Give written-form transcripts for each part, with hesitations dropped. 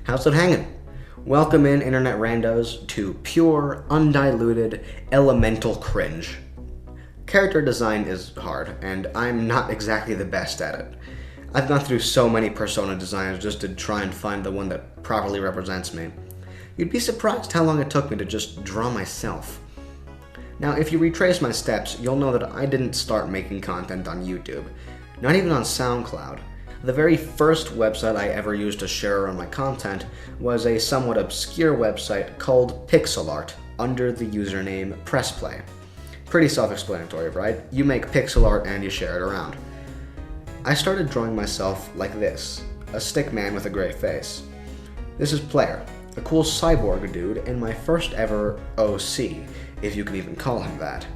How's it hanging? Welcome in, internet randos, to pure, undiluted, elemental cringe. Character design is hard, and I'm not exactly the best at it. I've gone through so many persona designs just to try and find the one that properly represents me. You'd be surprised how long it took me to just draw myself. Now, if you retrace my steps, you'll know that I didn't start making content on YouTube, not even on SoundCloud. The very first website I ever used to share around my content was a somewhat obscure website called pixel art under the username Pressplay. Pretty self-explanatory, right? You make pixel art and you share it around. I started drawing myself like this, a stick man with a gray face. This is Playr, a cool cyborg dude and my first ever OC, if you can even call him that.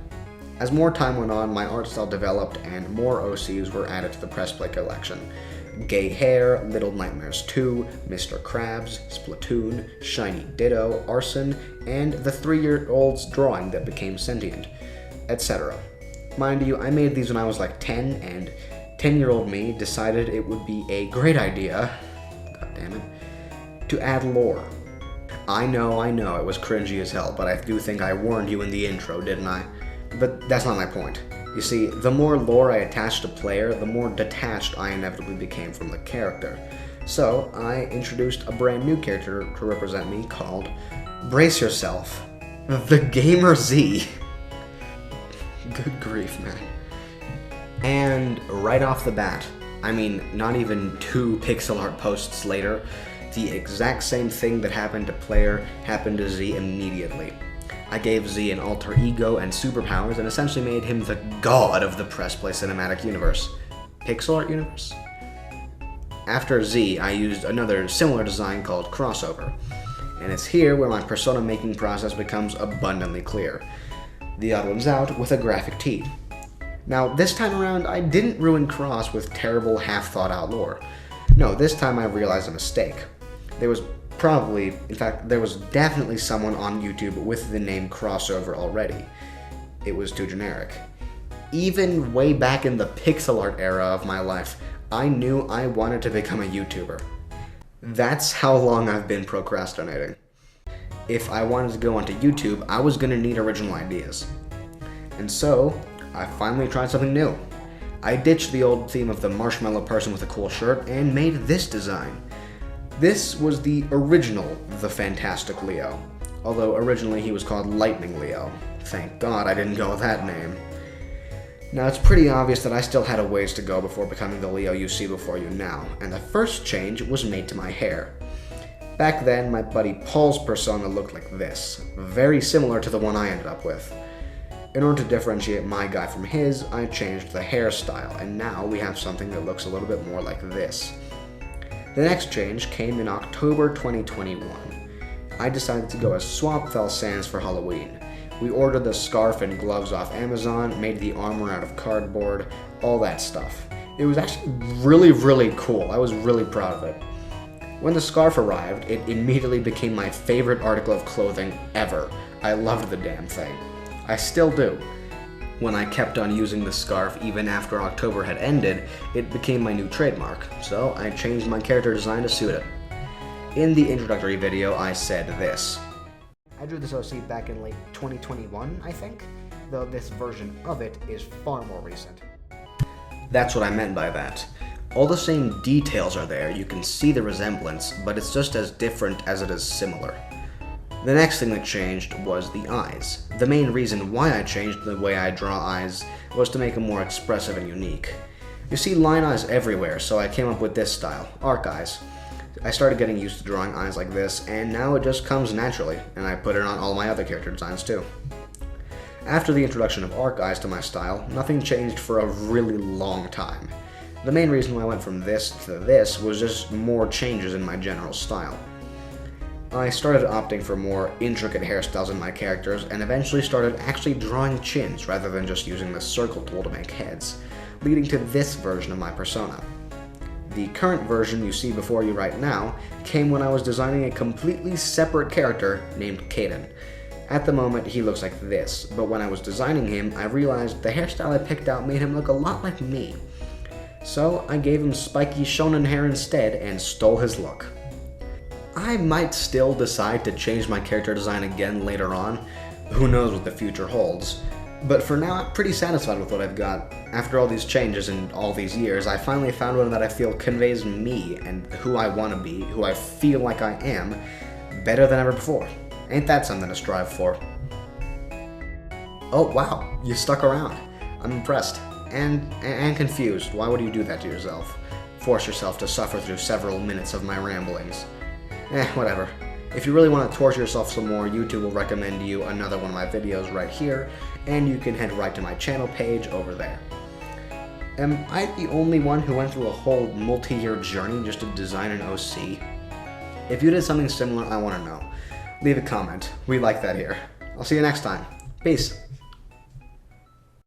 As more time went on, my art style developed and more OCs were added to the Pressplay collection. Gay Hair, Little Nightmares 2, Mr. Krabs, Splatoon, Shiny Ditto, Arson, and the 3-year-old's drawing that became sentient, etc. Mind you, I made these when I was like 10, and 10-year-old me decided it would be a great idea, god damn it, to add lore. I know, it was cringy as hell, but I do think I warned you in the intro, didn't I? But that's not my point. You see, the more lore I attached to Playr, the more detached I inevitably became from the character. So, I introduced a brand new character to represent me called, brace yourself, TheGamerZ. Good grief, man. And right off the bat, I mean, not even 2 pixel art posts later, the exact same thing that happened to Playr happened to Z immediately. I gave Z an alter ego and superpowers and essentially made him the god of the Pressplay cinematic universe. Pixel art universe? After Z, I used another similar design called Crossover. And it's here where my persona making process becomes abundantly clear. The odd one's out with a graphic tee. Now, this time around, I didn't ruin Cross with terrible half-thought-out lore. No, this time I realized a mistake. There was definitely someone on YouTube with the name Crossover already. It was too generic. Even way back in the pixel art era of my life, I knew I wanted to become a YouTuber. That's how long I've been procrastinating. If I wanted to go onto YouTube, I was gonna need original ideas. And so, I finally tried something new. I ditched the old theme of the marshmallow person with a cool shirt and made this design. This was the original The Fantastic Leo, although originally he was called Lightning Leo. Thank God I didn't go with that name. Now it's pretty obvious that I still had a ways to go before becoming the Leo you see before you now, and the first change was made to my hair. Back then, my buddy Paul's persona looked like this, very similar to the one I ended up with. In order to differentiate my guy from his, I changed the hairstyle, and now we have something that looks a little bit more like this. The next change came in October 2021. I decided to go as Swapfell Sans for Halloween. We ordered the scarf and gloves off Amazon, made the armor out of cardboard, all that stuff. It was actually really cool. I was really proud of it. When the scarf arrived, it immediately became my favorite article of clothing ever. I loved the damn thing. I still do. When I kept on using the scarf even after October had ended, it became my new trademark, so I changed my character design to suit it. In the introductory video, I said this. I drew this OC back in late 2021, I think, though this version of it is far more recent. That's what I meant by that. All the same details are there, you can see the resemblance, but it's just as different as it is similar. The next thing that changed was the eyes. The main reason why I changed the way I draw eyes was to make them more expressive and unique. You see line eyes everywhere, so I came up with this style, arc eyes. I started getting used to drawing eyes like this, and now it just comes naturally, and I put it on all my other character designs too. After the introduction of arc eyes to my style, nothing changed for a really long time. The main reason why I went from this to this was just more changes in my general style. I started opting for more intricate hairstyles in my characters, and eventually started actually drawing chins rather than just using the circle tool to make heads, leading to this version of my persona. The current version you see before you right now came when I was designing a completely separate character named Caden. At the moment, he looks like this, but when I was designing him, I realized the hairstyle I picked out made him look a lot like me. So I gave him spiky shonen hair instead and stole his look. I might still decide to change my character design again later on. Who knows what the future holds. But for now, I'm pretty satisfied with what I've got. After all these changes and all these years, I finally found one that I feel conveys me and who I want to be, who I feel like I am, better than ever before. Ain't that something to strive for? Oh, wow, you stuck around. I'm impressed. And confused. Why would you do that to yourself? Force yourself to suffer through several minutes of my ramblings. Whatever. If you really want to torture yourself some more, YouTube will recommend you another one of my videos right here, and you can head right to my channel page over there. Am I the only one who went through a whole multi-year journey just to design an OC? If you did something similar, I want to know. Leave a comment. We like that here. I'll see you next time. Peace.